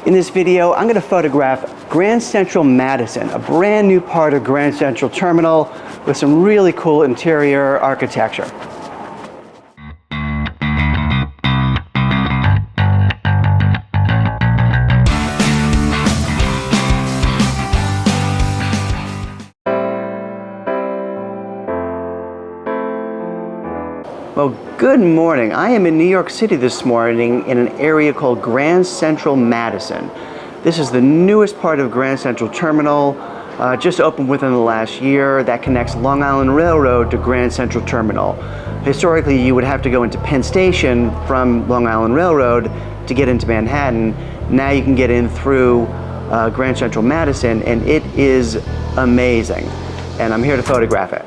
In this video, I'm going to photograph Grand Central Madison, a brand new part of Grand Central Terminal with some really cool interior architecture. Well, good morning. I am in New York City this morning in an area called Grand Central Madison. This is the newest part of Grand Central Terminal, just opened within the last year, that connects Long Island Railroad to Grand Central Terminal. Historically, you would have to go into Penn Station from Long Island Railroad to get into Manhattan. Now you can get in through Grand Central Madison, and it is amazing. And I'm here to photograph it.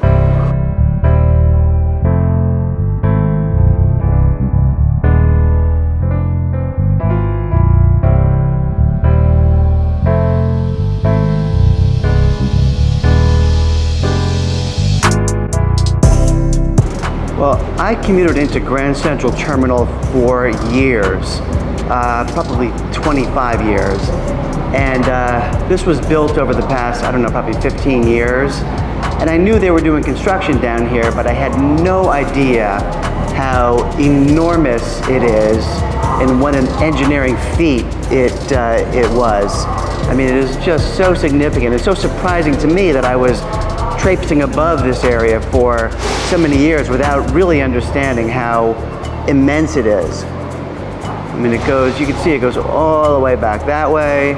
Well, I commuted into Grand Central Terminal for years, probably 25 years. And this was built over the past, I don't know, probably 15 years. And I knew they were doing construction down here, but I had no idea how enormous it is and what an engineering feat it was. I mean, it is just so significant. It's so surprising to me that I was traipsing above this area for so many years without really understanding how immense it is. I mean, it goes, you can see it goes all the way back that way,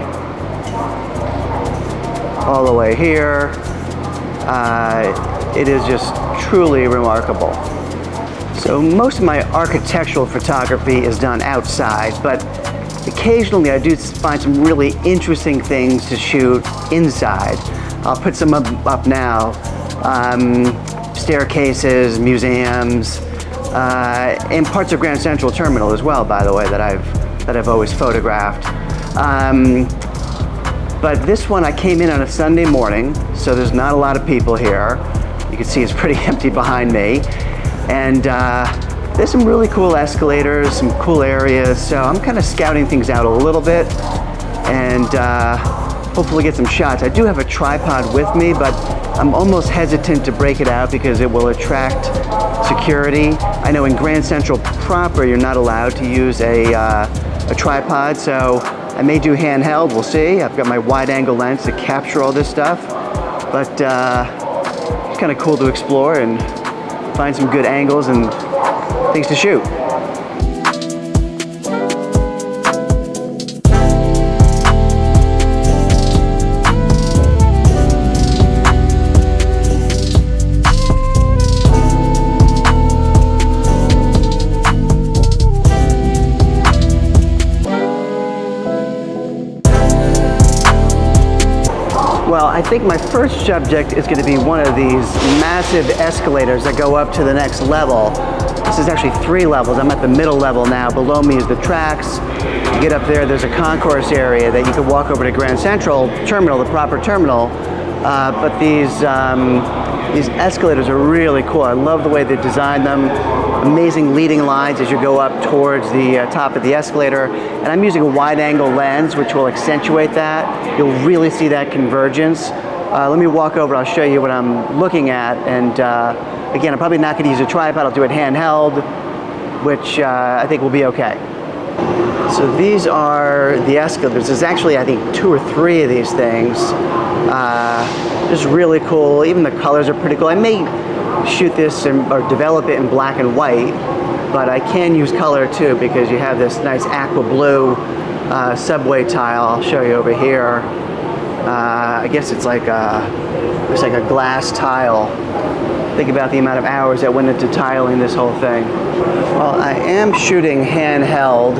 all the way here. It is just truly remarkable. So most of my architectural photography is done outside, but occasionally I do find some really interesting things to shoot inside. I'll put some up now. Staircases, museums, and parts of Grand Central Terminal as well, by the way, that I've always photographed. But this one I came in on a Sunday morning, so there's not a lot of people here. You can see it's pretty empty behind me. And there's some really cool escalators, some cool areas, so I'm kind of scouting things out a little bit and hopefully get some shots. I do have a tripod with me, but I'm almost hesitant to break it out because it will attract security. I know in Grand Central proper, you're not allowed to use a tripod, so I may do handheld, we'll see. I've got my wide angle lens to capture all this stuff, but it's kind of cool to explore and find some good angles and things to shoot. Well, I think my first subject is going to be one of these massive escalators that go up to the next level. This is actually 3 levels. I'm at the middle level now. Below me is the tracks. You get up there, there's a concourse area that you could walk over to Grand Central Terminal, the proper terminal. But these escalators are really cool. I love the way they designed them. Amazing leading lines as you go up towards the top of the escalator. And I'm using a wide angle lens, which will accentuate that. You'll really see that convergence. Let me walk over, I'll show you what I'm looking at. And again, I'm probably not gonna use a tripod, I'll do it handheld, which I think will be okay. So these are the escalators. There's actually, I think, 2 or 3 of these things. Just really cool. Even the colors are pretty cool. I may shoot this or develop it in black and white, but I can use color too because you have this nice aqua blue subway tile. I'll show you over here. I guess it's like a glass tile. Think about the amount of hours that went into tiling this whole thing. Well, I am shooting handheld,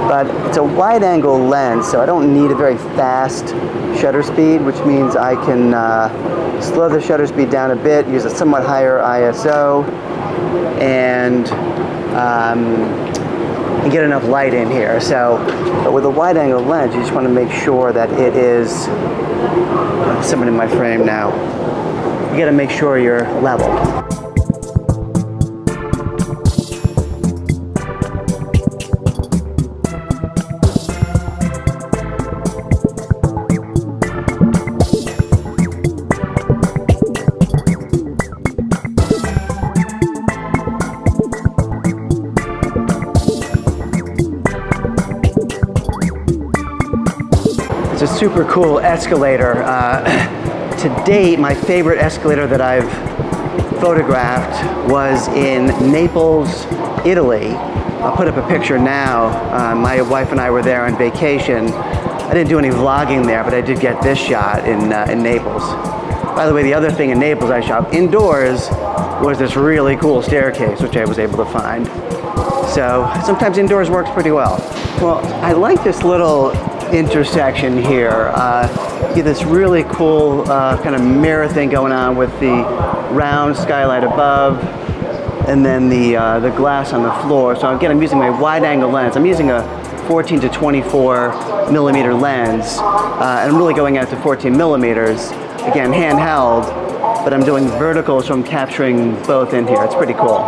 but it's a wide angle lens, so I don't need a very fast shutter speed, which means I can slow the shutter speed down a bit, use a somewhat higher ISO, and get enough light in here. So, but with a wide angle lens, you just want to make sure that it is, someone in my frame now, you got to make sure you're level. It's a super cool escalator. To date, my favorite escalator that I've photographed was in Naples, Italy. I'll put up a picture now. My wife and I were there on vacation. I didn't do any vlogging there, but I did get this shot in Naples. By the way, the other thing in Naples I shot indoors was this really cool staircase, which I was able to find. So sometimes indoors works pretty well. Well, I like this little intersection here. You get this really cool kind of mirror thing going on with the round skylight above, and then the glass on the floor. So again, I'm using my wide-angle lens. I'm using a 14 to 24 millimeter lens, and I'm really going out to 14 millimeters. Again, handheld, but I'm doing verticals, so I'm capturing both in here. It's pretty cool.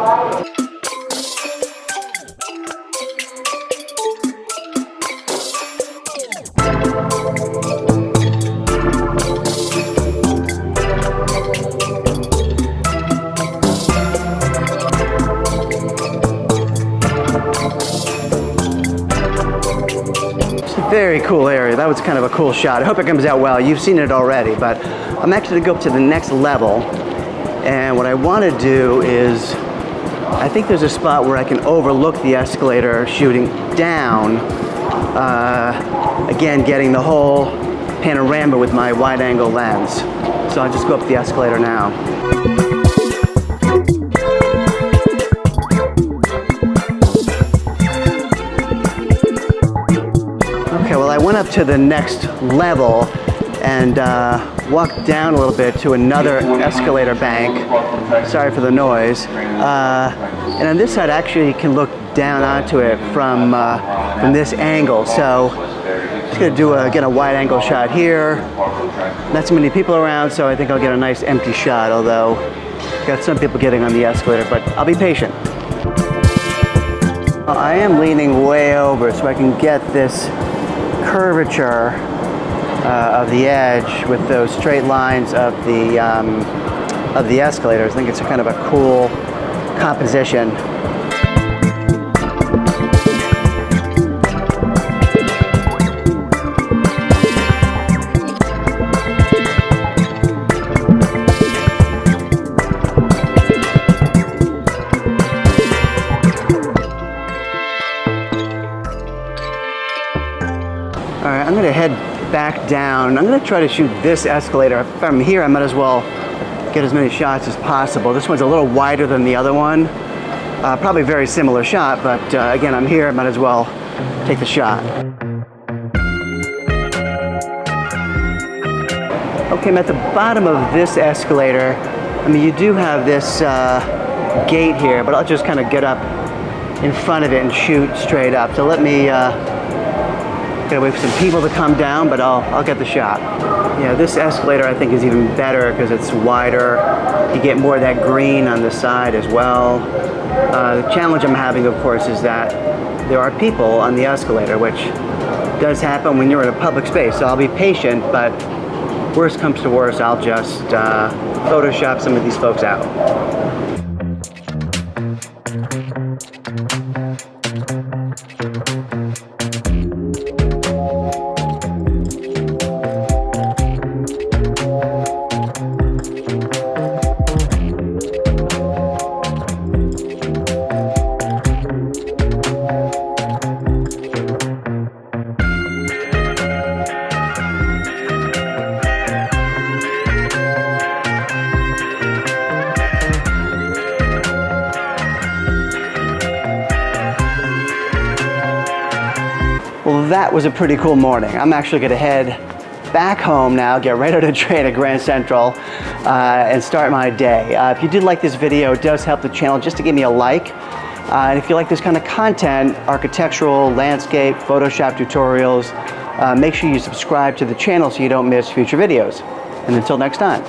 Very cool area. That was kind of a cool shot. I hope it comes out well. You've seen it already, but I'm actually going to go up to the next level. And what I want to do is, I think there's a spot where I can overlook the escalator shooting down. Again, getting the whole panorama with my wide-angle lens. So I'll just go up the escalator now. Okay, well, I went up to the next level and walked down a little bit to another escalator bank. Sorry for the noise. And on this side, actually, you can look down onto it from this angle. So I'm just going to do get a wide-angle shot here. Not so many people around, so I think I'll get a nice empty shot, although got some people getting on the escalator, but I'll be patient. I am leaning way over so I can get this curvature of the edge with those straight lines of the escalators. I think it's kind of a cool composition. All right, I'm going to head back down. I'm going to try to shoot this escalator. If I'm here, I might as well get as many shots as possible. This one's a little wider than the other one. Probably very similar shot, but again, I'm here, I might as well take the shot. Okay, I'm at the bottom of this escalator. I mean, you do have this gate here, but I'll just kind of get up in front of it and shoot straight up. So let me gotta wait for some people to come down, but I'll get the shot. Yeah, this escalator I think is even better because it's wider. You get more of that green on the side as well. The challenge I'm having, of course, is that there are people on the escalator, which does happen when you're in a public space. So I'll be patient, but worst comes to worst, I'll just Photoshop some of these folks out. Well, that was a pretty cool morning. I'm actually going to head back home now, get right on a train at Grand Central, and start my day. If you did like this video, it does help the channel just to give me a like. And if you like this kind of content, architectural, landscape, Photoshop tutorials, make sure you subscribe to the channel so you don't miss future videos. And until next time.